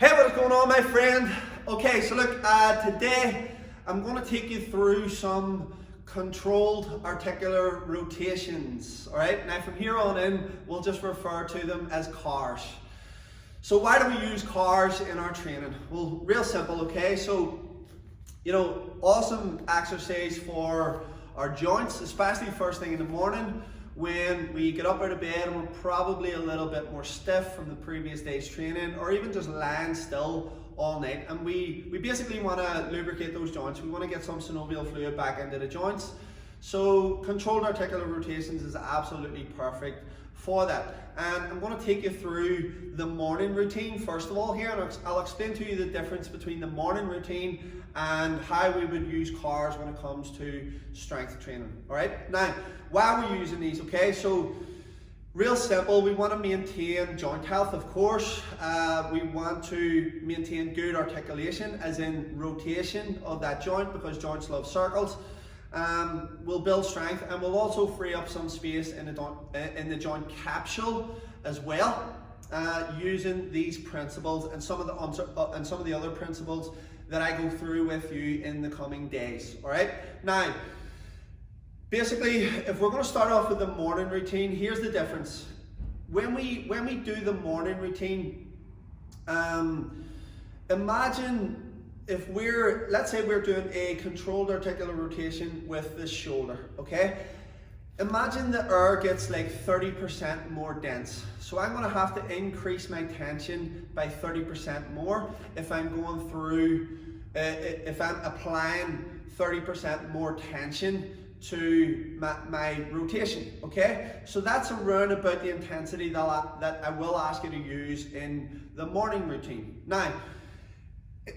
Hey, what is going on, my friend? Okay, so look, today I'm going to take you through some controlled articular rotations. All right, now from here on in, we'll just refer to them as CARs. So why do we use CARs in our training? Well, real simple, okay? So, awesome exercise for our joints, especially first thing in the morning when we get up out of bed and we're probably a little bit more stiff from the previous day's training, or even just lying still all night, and we basically want to lubricate those joints. We want to get some synovial fluid back into the joints. So controlled articular rotations is absolutely perfect for that. And I'm going to take you through the morning routine first of all here, and I'll explain to you the difference between the morning routine and how we would use CARs when it comes to strength training. All right, now why are we using these? Okay, so real simple, we want to maintain joint health, of course. We want to maintain good articulation, as in rotation of that joint, because joints love circles. We'll build strength, and we'll also free up some space in the joint capsule as well, using these principles and some of the other principles that I go through with you in the coming days. All right, now basically, if we're going to start off with the morning routine, here's the difference. When we do the morning routine, imagine if let's say we're doing a controlled articular rotation with the shoulder, okay? Imagine the air gets like 30% more dense. So I'm going to have to increase my tension by 30% more if I'm going through, if I'm applying 30% more tension to my rotation, okay? So that's around about the intensity that I will ask you to use in the morning routine. Now,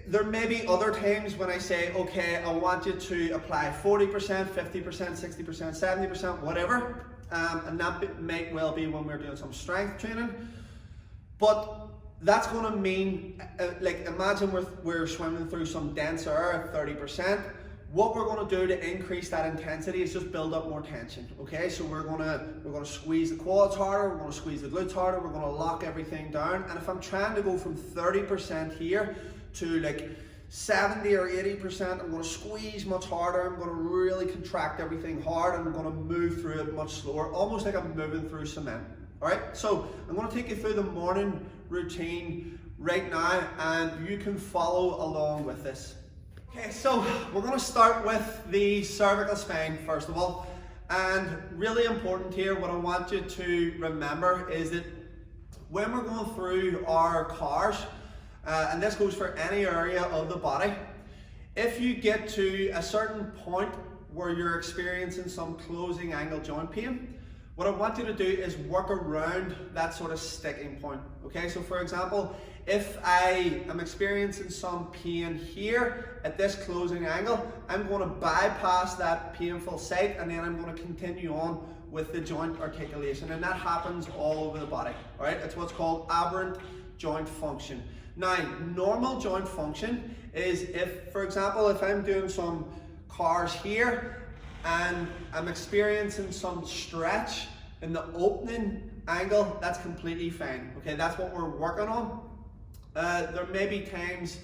there may be other times when I say, okay, I want you to apply 40%, 50%, 60%, 70%, whatever, and that might well be when we're doing some strength training. But that's going to mean, like, imagine we're swimming through some dense air at 30%. What we're going to do to increase that intensity is just build up more tension. Okay, so we're going to squeeze the quads harder, we're going to squeeze the glutes harder, we're going to lock everything down. And if I'm trying to go from 30% here to like 70 or 80%, I'm going to squeeze much harder, I'm going to really contract everything hard, and I'm going to move through it much slower, almost like I'm moving through cement. All right, so I'm going to take you through the morning routine right now, and you can follow along with this. Okay, so we're going to start with the cervical spine first of all, and really important here, what I want you to remember is that when we're going through our CARs, and this goes for any area of the body, if you get to a certain point where you're experiencing some closing angle joint pain, what I want you to do is work around that sort of sticking point. Okay, so for example, if I am experiencing some pain here at this closing angle, I'm going to bypass that painful site, and then I'm going to continue on with the joint articulation, and that happens all over the body. All right, it's what's called aberrant joint function. Now, normal joint function is if, for example, if I'm doing some CARs here and I'm experiencing some stretch in the opening angle, that's completely fine. Okay, that's what we're working on. There may be times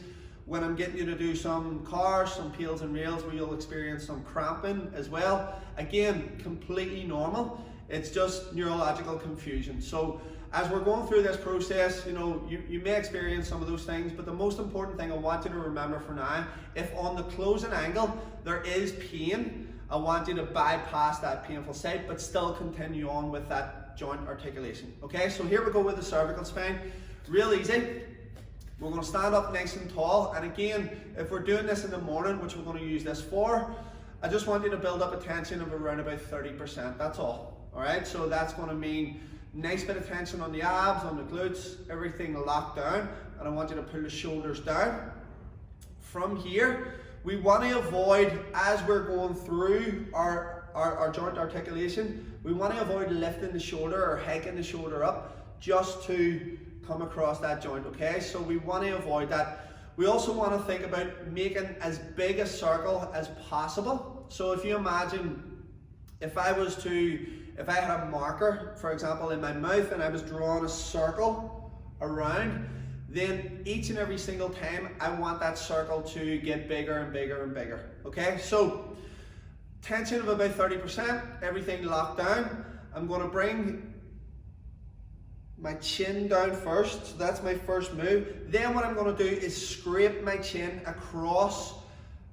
when I'm getting you to do some CARs, some peels and rails, where you'll experience some cramping as well. Again, completely normal. It's just neurological confusion. So as we're going through this process, you may experience some of those things, but the most important thing I want you to remember for now, if on the closing angle there is pain, I want you to bypass that painful site, but still continue on with that joint articulation. Okay, so here we go with the cervical spine. Real easy. We're going to stand up nice and tall, and again, if we're doing this in the morning, which we're going to use this for, I just want you to build up a tension of around about 30%, that's all. All right, so that's going to mean nice bit of tension on the abs, on the glutes, everything locked down, and I want you to pull the shoulders down. From here, we want to avoid, as we're going through our joint articulation, we want to avoid lifting the shoulder or hiking the shoulder up just to come across that joint, okay? So we want to avoid that. We also want to think about making as big a circle as possible. So if you imagine, if I had a marker, for example, in my mouth, and I was drawing a circle around, then each and every single time I want that circle to get bigger and bigger and bigger. Okay, so tension of about 30%, everything locked down. I'm going to bring my chin down first, so that's my first move. Then what I'm going to do is scrape my chin across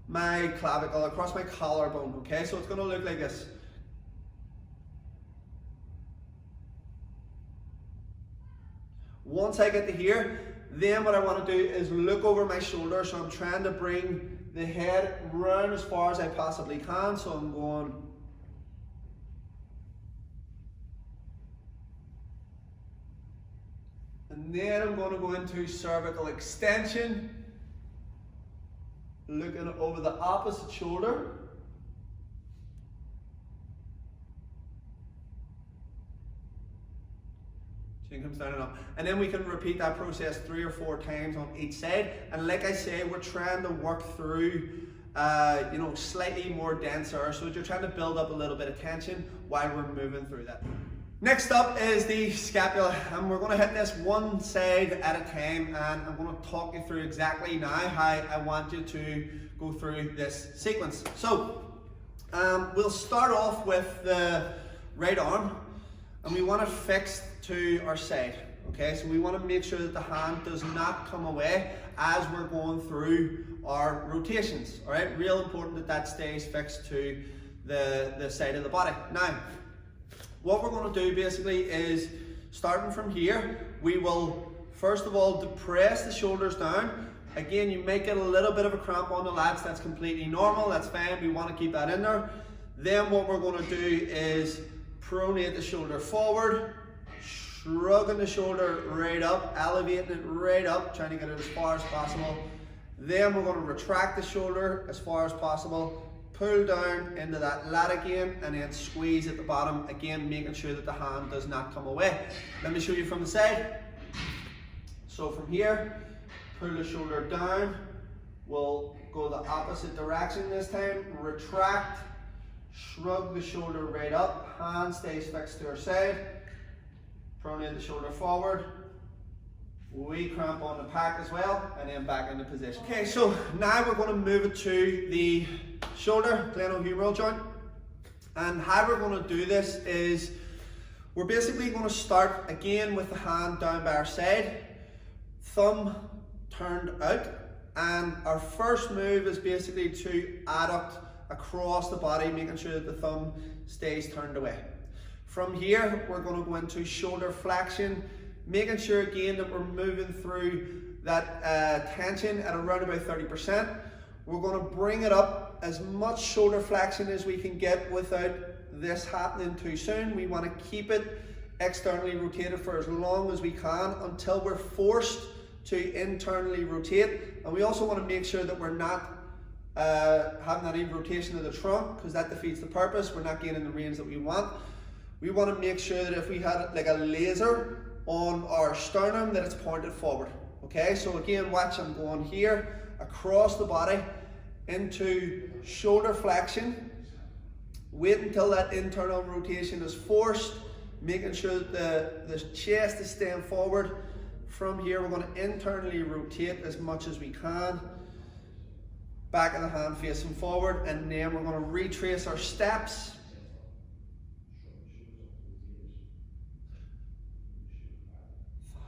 my clavicle, across my collarbone. Okay, so it's going to look like this. Once I get to here, then what I want to do is look over my shoulder, so I'm trying to bring the head round as far as I possibly can. So I'm going and then I'm going to go into cervical extension, looking over the opposite shoulder. Chin comes down and up. And then we can repeat that process 3 or 4 times on each side. And like I say, we're trying to work through you know, slightly more denser, so you're trying to build up a little bit of tension while we're moving through that. Next up is the scapula, and we're going to hit this one side at a time, and I'm going to talk you through exactly now how I want you to go through this sequence. So we'll start off with the right arm, and we want it fixed to our side. Okay, so we want to make sure that the hand does not come away as we're going through our rotations. All right, real important that that stays fixed to the side of the body. Now, what we're going to do basically is, starting from here, we will first of all depress the shoulders down. Again, you might get a little bit of a cramp on the lats. That's completely normal. That's fine. We want to keep that in there. Then what we're going to do is pronate the shoulder forward, shrugging the shoulder right up, elevating it right up, trying to get it as far as possible. Then we're going to retract the shoulder as far as possible, pull down into that lat again, and then squeeze at the bottom, again making sure that the hand does not come away. Let me show you from the side. So from here, pull the shoulder down, we'll go the opposite direction this time, retract, shrug the shoulder right up, hand stays fixed to our side, pronate the shoulder forward, we cramp on the pack as well, and then back into position. Okay, so now we're going to move it to the shoulder glenohumeral joint, and how we're going to do this is we're basically going to start again with the hand down by our side, thumb turned out, and our first move is basically to adduct across the body, making sure that the thumb stays turned away. From here, we're going to go into shoulder flexion, making sure again that we're moving through that tension at around about 30%. We're going to bring it up as much shoulder flexion as we can get without this happening too soon. We want to keep it externally rotated for as long as we can until we're forced to internally rotate. And we also want to make sure that we're not having any rotation of the trunk, because that defeats the purpose. We're not gaining the range that we want. We want to make sure that if we had like a laser on our sternum, that it's pointed forward. Okay, so again, watch, I'm going here across the body into shoulder flexion. Wait until that internal rotation is forced, making sure that the chest is staying forward. From here, we're going to internally rotate as much as we can. Back of the hand facing forward, and then we're going to retrace our steps.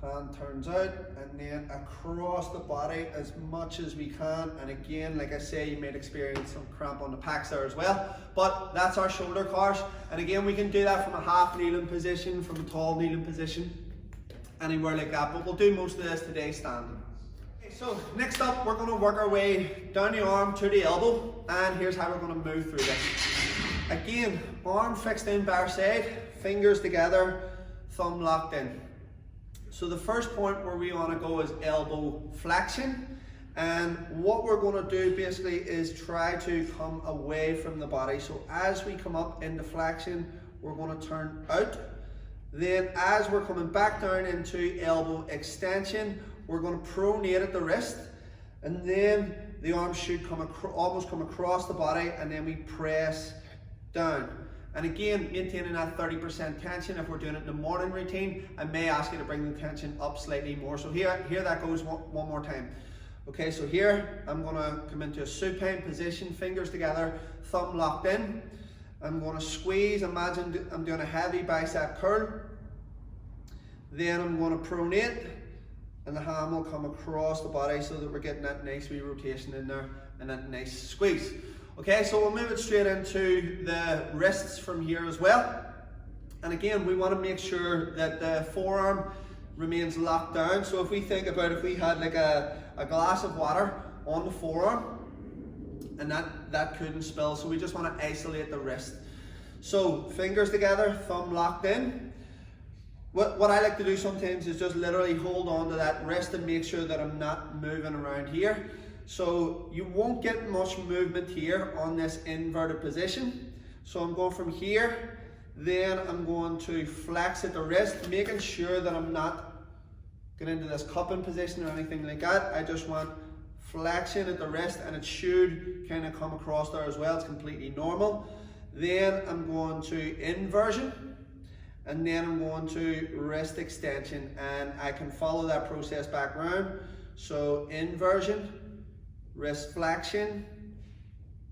Hand turns out, and then across the body as much as we can. And again, like I say, you may experience some cramp on the packs there as well, but that's our shoulder course. And again, we can do that from a half kneeling position, from a tall kneeling position, anywhere like that, but we'll do most of this today standing. Okay, so next up, we're going to work our way down the arm to the elbow, and here's how we're going to move through this. Again, arm fixed in by our side, fingers together, thumb locked in. So the first point where we want to go is elbow flexion, and what we're going to do basically is try to come away from the body. So as we come up into flexion, we're going to turn out. Then as we're coming back down into elbow extension, we're going to pronate at the wrist, and then the arm should come almost come across the body, and then we press down. And again, maintaining that 30% tension. If we're doing it in the morning routine, I may ask you to bring the tension up slightly more. So here that goes one more time. Okay, so here I'm gonna come into a supine position, fingers together, thumb locked in. I'm gonna squeeze, imagine I'm doing a heavy bicep curl. Then I'm gonna pronate, and the hand will come across the body so that we're getting that nice wee rotation in there and that nice squeeze. Okay, so we'll move it straight into the wrists from here as well. And again, we want to make sure that the forearm remains locked down. So if we think about if we had like a glass of water on the forearm, and that couldn't spill, so we just want to isolate the wrist. So fingers together, thumb locked in. What I like to do sometimes is just literally hold on to that wrist and make sure that I'm not moving around here. So you won't get much movement here on this inverted position. So I'm going from here, then I'm going to flex at the wrist, making sure that I'm not getting into this cupping position or anything like that. I just want flexion at the wrist, and it should kind of come across there as well. It's completely normal. Then I'm going to inversion, and then I'm going to wrist extension, and I can follow that process back around. So inversion, wrist flexion,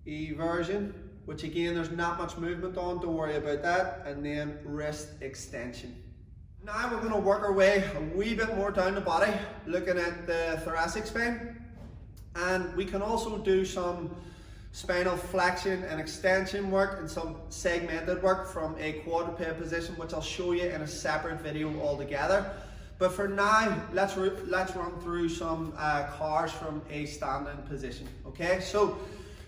eversion, which again there's not much movement on, don't worry about that, and then wrist extension. Now we're going to work our way a wee bit more down the body, looking at the thoracic spine, and we can also do some spinal flexion and extension work and some segmented work from a quadruped position, which I'll show you in a separate video altogether. But for now, let's run through some cars from a standing position. Okay, so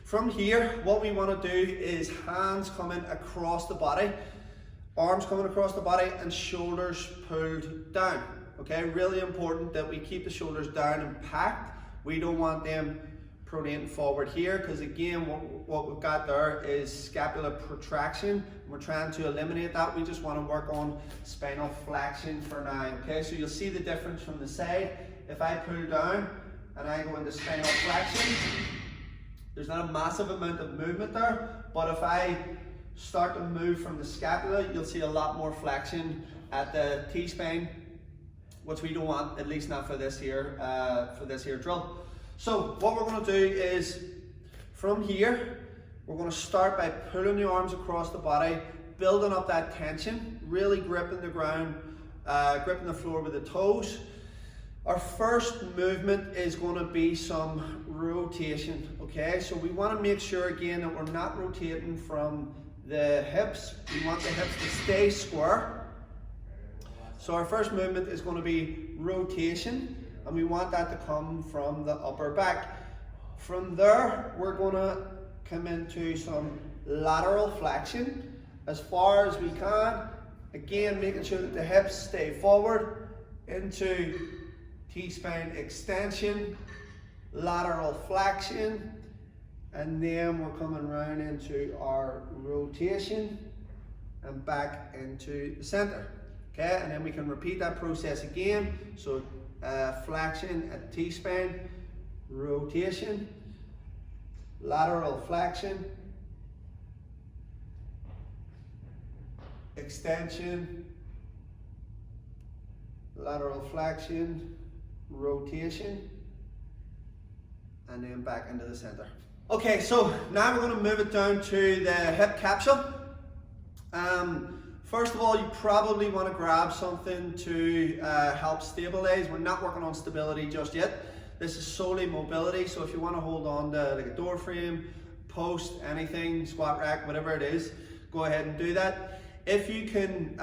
from here, what we want to do is hands coming across the body, arms coming across the body, and shoulders pulled down. Okay, really important that we keep the shoulders down and packed. We don't want them pronating forward here, because again, what we've got there is scapular protraction. We're trying to eliminate that. We just want to work on spinal flexion for now. Okay, so you'll see the difference from the side. If I pull down and I go into spinal flexion, there's not a massive amount of movement there, but if I start to move from the scapula, you'll see a lot more flexion at the T-spine, which we don't want, at least not for this here drill. So what we're going to do is, from here, we're going to start by pulling the arms across the body, building up that tension, really gripping the ground, gripping the floor with the toes. Our first movement is going to be some rotation, okay? So we want to make sure again that we're not rotating from the hips. We want the hips to stay square. So our first movement is going to be rotation, and we want that to come from the upper back. From there, we're going to come into some lateral flexion as far as we can. Again, making sure that the hips stay forward, into T-spine extension, lateral flexion, and then we're coming round into our rotation and back into the center. Okay, and then we can repeat that process again. So flexion at T-spine, rotation, lateral flexion, extension, lateral flexion, rotation, and then back into the center. Okay, so now we're going to move it down to the hip capsule. First of all, you probably want to grab something to help stabilize. We're not working on stability just yet. This is solely mobility, so if you want to hold on to like a door frame, post, anything, squat rack, whatever it is, go ahead and do that. If you can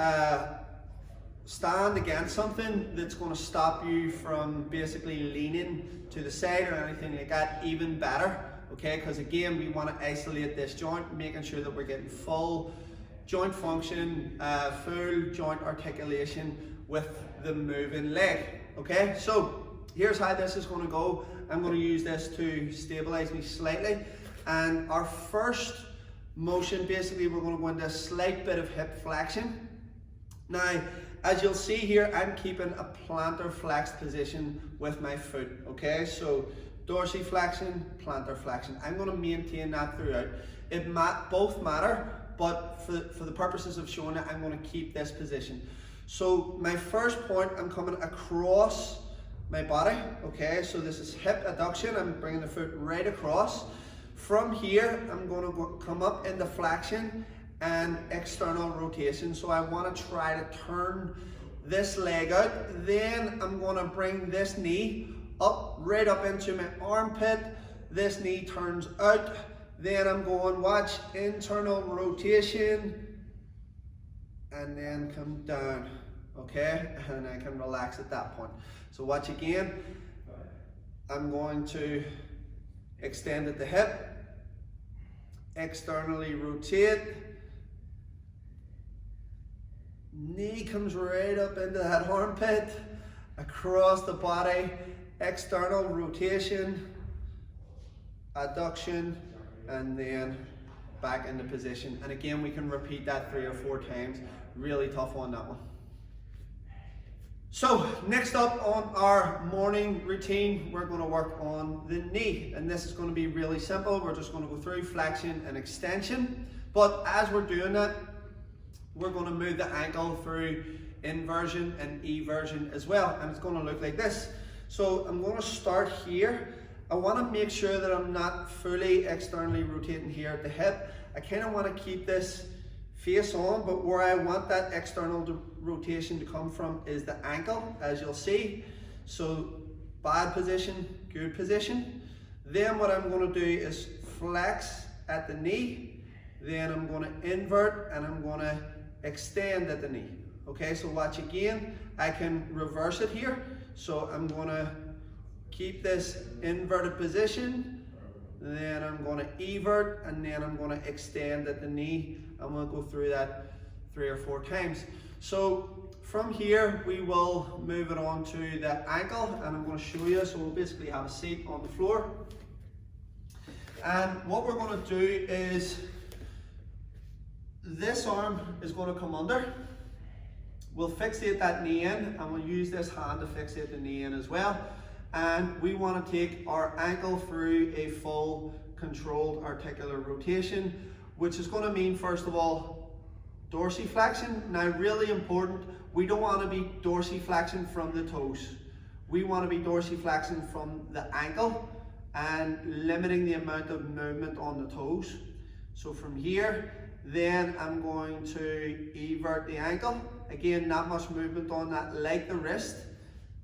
stand against something that's going to stop you from basically leaning to the side or anything like that, even better, okay? Because again, we want to isolate this joint, making sure that we're getting full joint function, full joint articulation with the moving leg, okay? So here's how this is going to go. I'm going to use this to stabilize me slightly, and our first motion, basically we're going to go into a slight bit of hip flexion. Now, as you'll see here, I'm keeping a plantar flexed position with my foot, okay? So dorsiflexion, plantar flexion. I'm going to maintain that throughout. Both matter, but for the purposes of showing it, I'm going to keep this position. So my first point, I'm coming across my body, okay? So this is hip adduction, I'm bringing the foot right across. From here, I'm going to come up into flexion and external rotation. So I want to try to turn this leg out. Then I'm going to bring this knee up, right up into my armpit. This knee turns out. Then I'm going, watch, internal rotation, and then come down, okay? And I can relax at that point. So watch again. I'm going to extend at the hip, externally rotate. Knee comes right up into that armpit, across the body, external rotation, adduction, and then back into position. And again, we can repeat that 3 or 4 times. Really tough on that one. So next up on our morning routine, we're going to work on the knee. And this is going to be really simple. We're just going to go through flexion and extension. But as we're doing that, we're going to move the ankle through inversion and eversion as well. And it's going to look like this. So I'm going to start here. I want to make sure that I'm not fully externally rotating here at the hip. I kind of want to keep this face on, but where I want that external rotation to come from is the ankle, as you'll see. So bad position, good position. Then what I'm going to do is flex at the knee. Then I'm going to invert and I'm going to extend at the knee. Okay, so watch again. I can reverse it here. So I'm going to keep this inverted position, then I'm going to evert, and then I'm going to extend at the knee. I'm going to go through that 3 or 4 times. So from here, we will move it on to the ankle, and I'm going to show you. So we'll basically have a seat on the floor. And what we're going to do is, this arm is going to come under. We'll fixate that knee in, and we'll use this hand to fixate the knee in as well. And we want to take our ankle through a full controlled articular rotation, which is going to mean, first of all, dorsiflexion. Now, really important, we don't want to be dorsiflexion from the toes. We want to be dorsiflexion from the ankle and limiting the amount of movement on the toes. So from here, then I'm going to evert the ankle. Again, not much movement on that, like the wrist.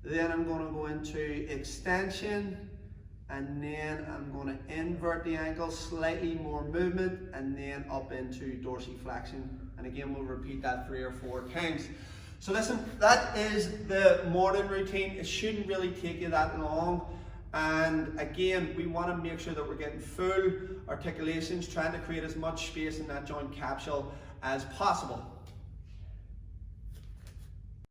Then I'm going to go into extension, and then I'm going to invert the ankle, slightly more movement, and then up into dorsiflexion. And again, we'll repeat that 3 or 4 times. So listen, that is the morning routine. It shouldn't really take you that long. And again, we want to make sure that we're getting full articulations, trying to create as much space in that joint capsule as possible.